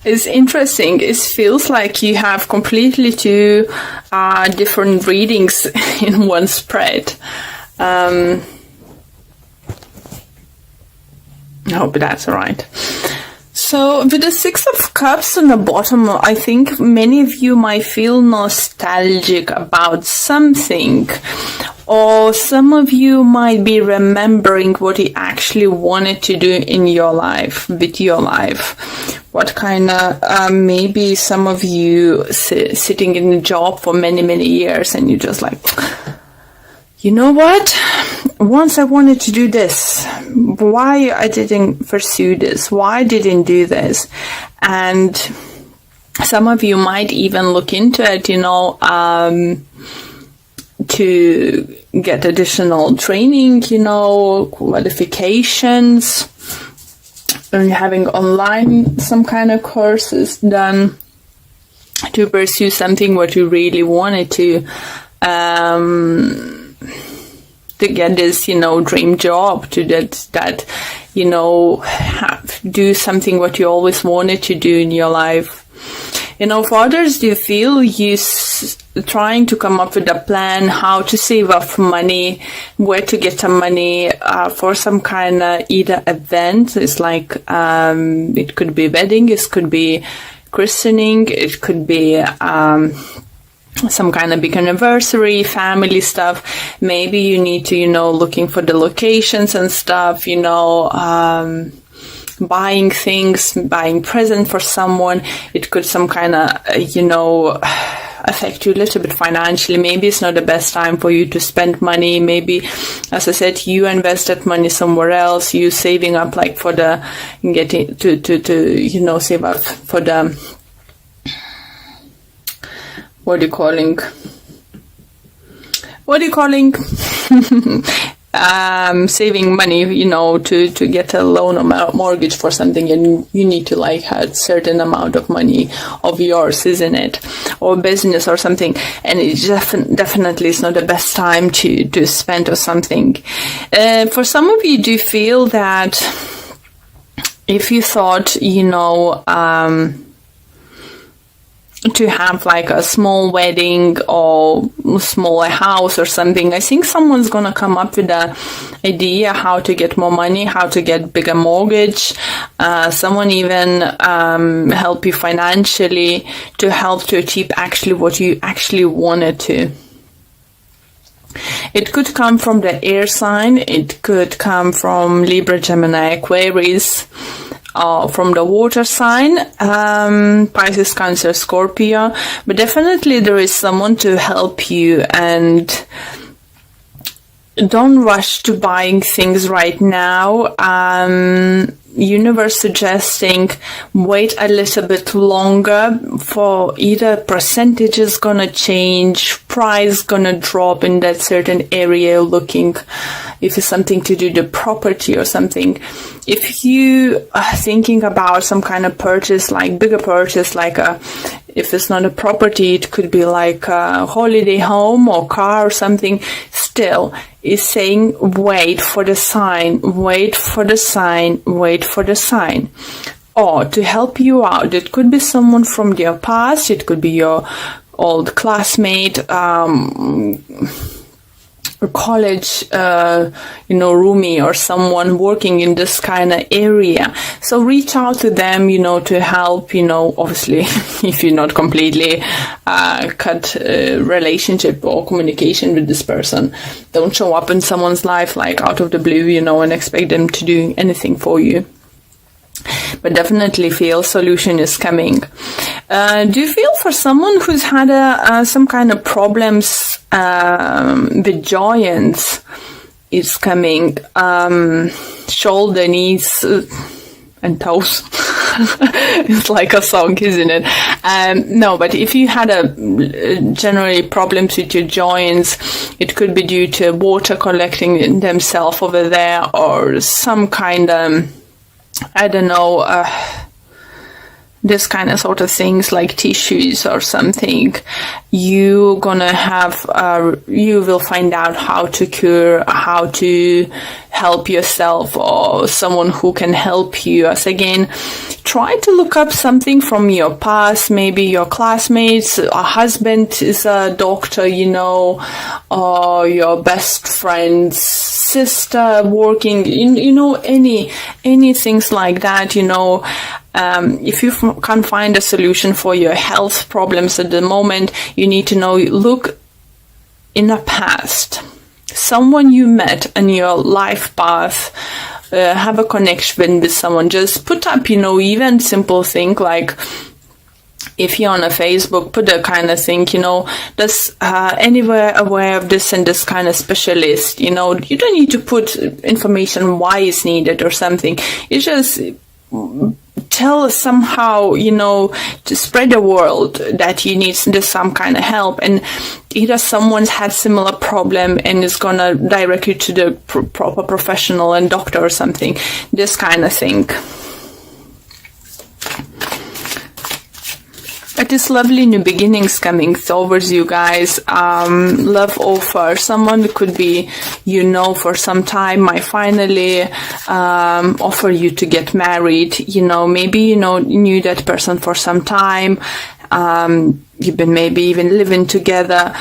It's interesting. It feels like you have completely two different readings in one spread. I hope that's right. So with the Six of Cups on the bottom, I think many of you might feel nostalgic about something, or some of you might be remembering what you actually wanted to do in your life, with your life. What kind of, maybe some of you sitting in a job for many, many years, and you're just like, you know what? Once I wanted to do this. Why I didn't pursue this? Why I didn't do this? And some of you might even look into it, to get additional training, qualifications, and having online some kind of courses done to pursue something what you really wanted to get this, dream job, to do something what you always wanted to do in your life. For others, do you feel you trying to come up with a plan how to save up money, where to get the money for some kind of either event? It's like it could be wedding, it could be christening, it could be some kind of big anniversary, family stuff. Maybe you need to, looking for the locations and stuff, buying things, buying present for someone. It could some kind of, affect you a little bit financially. Maybe it's not the best time for you to spend money. Maybe, as I said, you invested money somewhere else. You saving up like for the getting to save up for the, what are you calling? Saving money, to get a loan or mortgage for something, and you need to have a certain amount of money of yours, isn't it? Or business or something. And it definitely is not the best time to spend or something. For some of you, do you feel that if you thought, to have like a small wedding or smaller house or something, I think someone's gonna come up with an idea how to get more money, how to get bigger mortgage. Someone even help you financially to help to achieve actually what you actually wanted to. It could come from the air sign, it could come from Libra, Gemini, Aquarius, from the water sign, Pisces, Cancer, Scorpio, but definitely there is someone to help you, and don't rush to buying things right now. Universe suggesting wait a little bit longer, for either percentage is gonna change, price gonna drop in that certain area, looking if it's something to do the property or something. If you are thinking about some kind of purchase, like bigger purchase, like if it's not a property, it could be like a holiday home or car or something, still is saying wait for the sign, wait for the sign, wait for the sign. Or to help you out, it could be someone from your past, it could be your old classmate, college, roomie, or someone working in this kind of area. So reach out to them, to help, obviously, if you're not completely cut relationship or communication with this person. Don't show up in someone's life like out of the blue, and expect them to do anything for you. But definitely feel solution is coming. Do you feel for someone who's had some kind of problems with joints is coming, shoulder, knees, and toes? It's like a song, isn't it? No, but if you had generally problems with your joints, it could be due to water collecting themselves over there, or some kind of, I don't know, this kind of sort of things like tissues or something. You will find out how to cure, how to help yourself, or someone who can help you. As again, try to look up something from your past, maybe your classmates, a husband is a doctor, you know, or your best friend's sister working, you know, any things like that, you know. If you can't find a solution for your health problems at the moment, you need to know, look in the past. Someone you met in your life path, have a connection with someone. Just put up, you know, even simple thing like, if you're on a Facebook, put a kind of thing, you know, does anywhere aware of this and this kind of specialist, you know. You don't need to put information why it's needed or something. It's just tell us somehow, you know, to spread the word that you need some kind of help, and either someone's had similar problem and is gonna direct you to the proper professional and doctor or something, this kind of thing. But it's lovely new beginnings coming towards you guys. Love offer. Someone could be, you know, for some time might finally offer you to get married. You know, maybe, you know, knew that person for some time. You've been maybe even living together.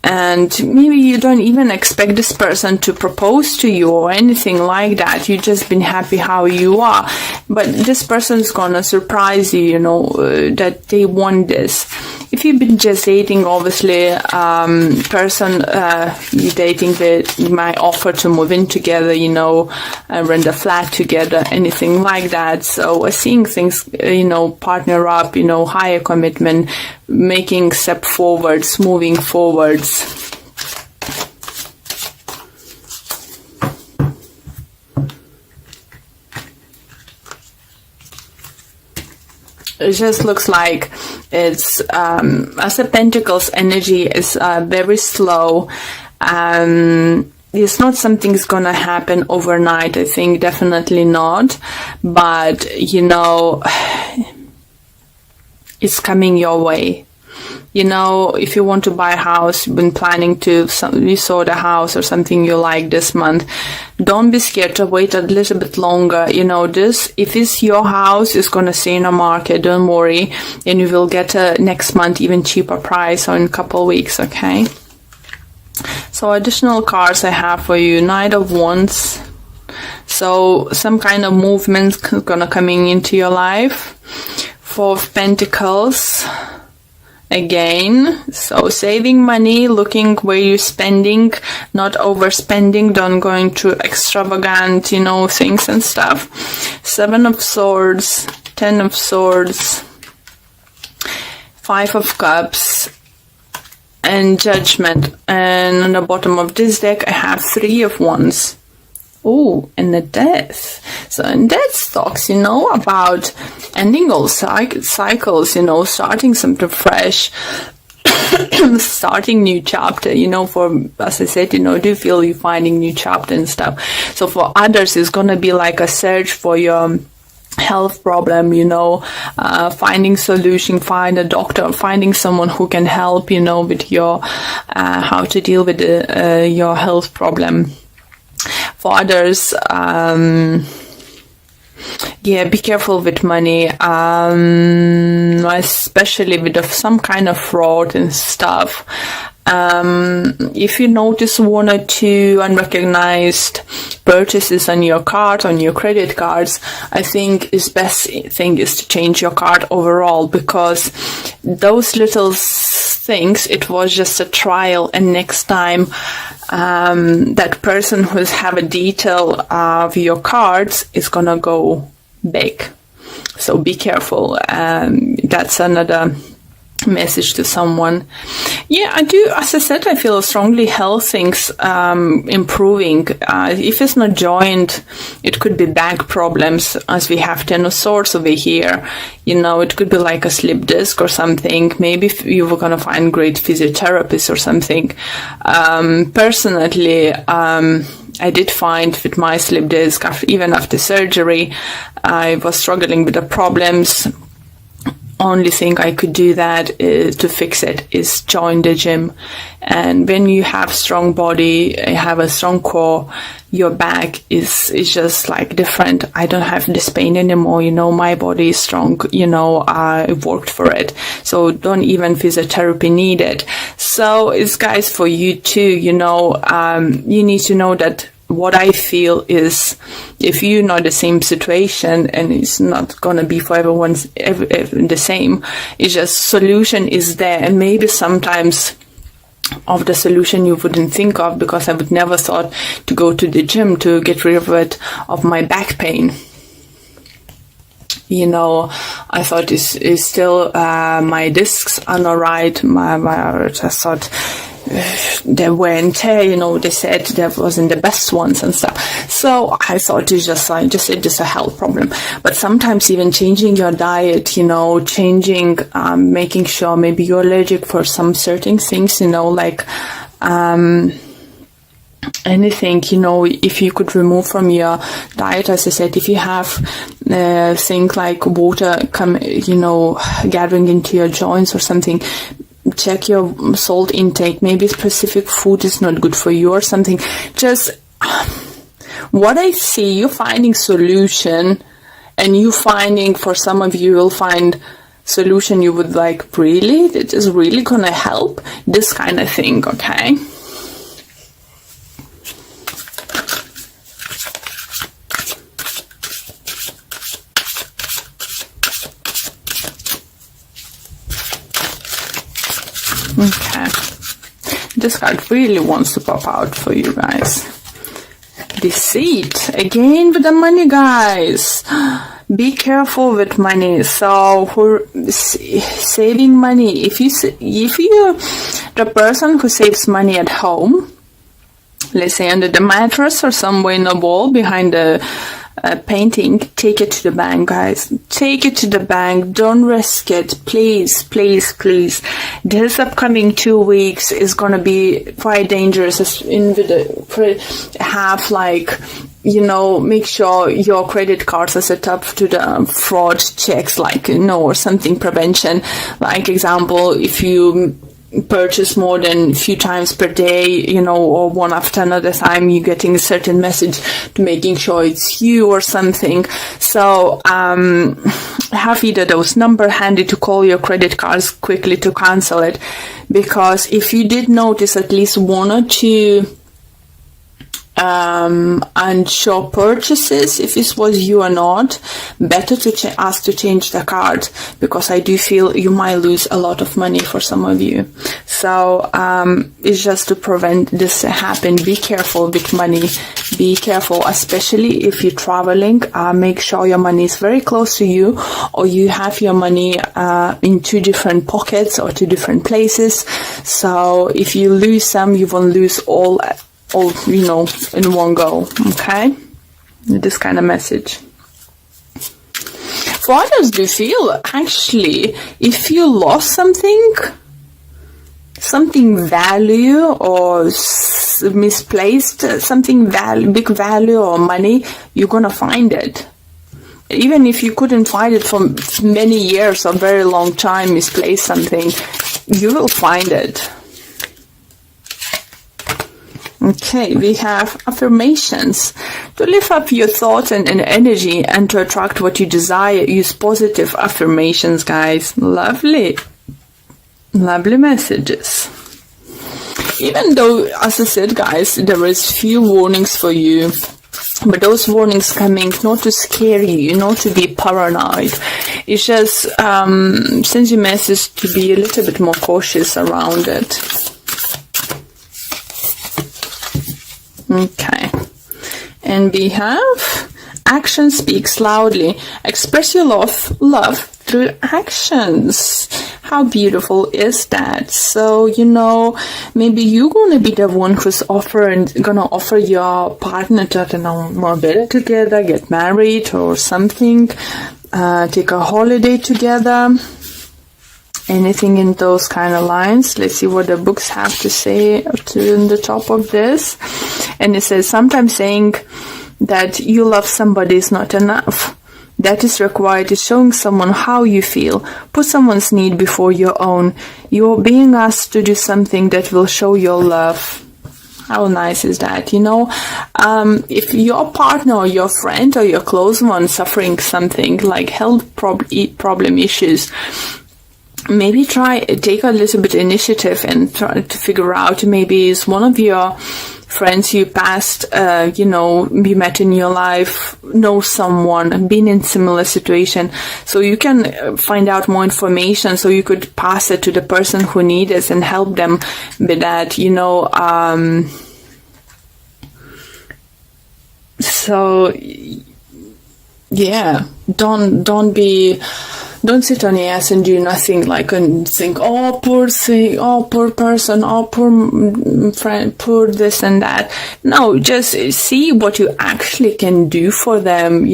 And maybe you don't even expect this person to propose to you or anything like that. You've just been happy how you are. But this person's gonna surprise you, you know, that they want this. If you've been just dating, obviously, person you're dating with, you might offer to move in together, you know, rent a flat together, anything like that. So seeing things, you know, partner up, you know, higher commitment, making step forwards, moving forwards. It just looks like it's as a Pentacles energy is very slow. It's not something's gonna happen overnight. I think definitely not. But you know, it's coming your way. You know, if you want to buy a house, you've been planning to, you saw the house or something you like this month, don't be scared to wait a little bit longer. You know, this, if it's your house, it's going to stay in the market, don't worry, and you will get a next month even cheaper price or in a couple of weeks, okay? So additional cards I have for you, Knight of Wands. So some kind of movement is going to coming into your life. Four of Pentacles. Again, so saving money, looking where you're spending, not overspending, don't go into extravagant, you know, things and stuff. Seven of Swords, Ten of Swords, Five of Cups, and Judgment. And on the bottom of this deck, I have Three of Wands. Oh, and the Death. So in Death talks, you know, about ending all cycles, you know, starting something fresh, starting new chapter, you know, for, as I said, you know, do you feel you're finding new chapter and stuff. So for others, it's going to be like a search for your health problem, you know, finding solution, find a doctor, finding someone who can help, you know, with your, how to deal with your health problem. For others, yeah, be careful with money, especially with some kind of fraud and stuff. If you notice one or two unrecognized purchases on your card, on your credit cards, I think the best thing is to change your card overall, because those little things, it was just a trial, and next time that person who's have a detail of your cards is gonna go big. So be careful. That's another message to someone. Yeah, I do, as I said, I feel strongly health things improving. If it's not joined, it could be back problems, as we have Ten of Swords over here. You know, it could be like a slip disc or something. Maybe you were going to find great physiotherapist or something. Personally, I did find with my slip disc, even after surgery, I was struggling with the problems. only thing I could do that is, to fix it, is join the gym. And when you have strong body, you have a strong core, your back is just like different. I don't have this pain anymore, you know, my body is strong, you know, I worked for it. So don't even physiotherapy needed. So it's, guys, for you too, you know, you need to know that what I feel is, if you're not the same situation, and it's not gonna be for everyone the same, it's just solution is there, and maybe sometimes of the solution you wouldn't think of, because I would never thought to go to the gym to get rid of my back pain. You know, I thought it's still my discs are not right. I just thought the wear and tear, you know, they said that wasn't the best ones and stuff. So I thought it's just a health problem. But sometimes even changing your diet, you know, changing, making sure maybe you're allergic for some certain things, you know, like anything, you know, if you could remove from your diet, as I said, if you have things like water gathering into your joints or something, check your salt intake. Maybe specific food is not good for you or something. Just what I see, you finding solution, and you finding, for some of you will find solution you would like, really, it is really gonna help, this kind of thing, okay? Okay, this card really wants to pop out for you guys. Deceit, again with the money, guys. Be careful with money. So for saving money, if you're the person who saves money at home, let's say under the mattress or somewhere in the wall behind the painting, take it to the bank, guys. Take it to the bank. Don't risk it, please, please, please. This upcoming 2 weeks is gonna be quite dangerous. Have like, you know, make sure your credit cards are set up to the fraud checks, like, you know, or something prevention. Like example, if you purchase more than a few times per day, you know, or one after another time, you're getting a certain message to making sure it's you or something. So have either those number handy to call your credit cards quickly to cancel it, because if you did notice at least one or two unsure purchases, if this was you or not, better to ask to change the card, because I do feel you might lose a lot of money for some of you. So it's just to prevent this happen. Be careful with money. Be careful, especially if you're traveling. Make sure your money is very close to you, or you have your money in 2 different pockets or 2 different places. So if you lose some, you won't lose all, you know, in one go, okay? This kind of message. For others, do you feel, actually, if you lost something value, or misplaced something big value or money, you're gonna find it. Even if you couldn't find it for many years or very long time, misplaced something, you will find it. Okay, we have affirmations. To lift up your thoughts and energy and to attract what you desire, use positive affirmations, guys. Lovely. Lovely messages. Even though, as I said, guys, there is few warnings for you, but those warnings coming not to scare you, not to be paranoid. It's just sends you a message to be a little bit more cautious around it. Okay, and we have action speaks loudly. Express your love through actions. How beautiful is that? So, you know, maybe you're gonna be the one who's gonna offer your partner to, you know, more better together, get married or something, take a holiday together. Anything in those kind of lines. Let's see what the books have to say to the top of this. And it says, sometimes saying that you love somebody is not enough. that is required is showing someone how you feel. Put someone's need before your own. You're being asked to do something that will show your love. How nice is that? If your partner or your friend or your close one suffering something like health problem issues, maybe take a little bit initiative and try to figure out, maybe is one of your friends you passed, you met in your life, know someone, been in similar situation, so you can find out more information, so you could pass it to the person who needs it and help them with that, So, yeah, don't sit on your ass and do nothing, and think, oh, poor thing, oh, poor person, oh, poor friend, poor this and that. No, just see what you actually can do for them,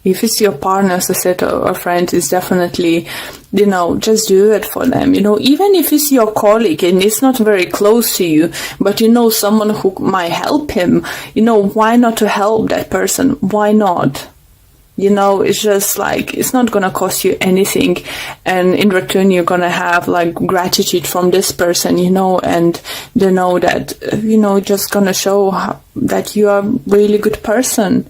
If it's your partner, associate, or friend, is definitely, just do it for them. Even if it's your colleague and it's not very close to you, but someone who might help him, why not to help that person? Why not? It's just it's not gonna cost you anything, and in return you're gonna have gratitude from this person, and they know that, just gonna show that you are a really good person.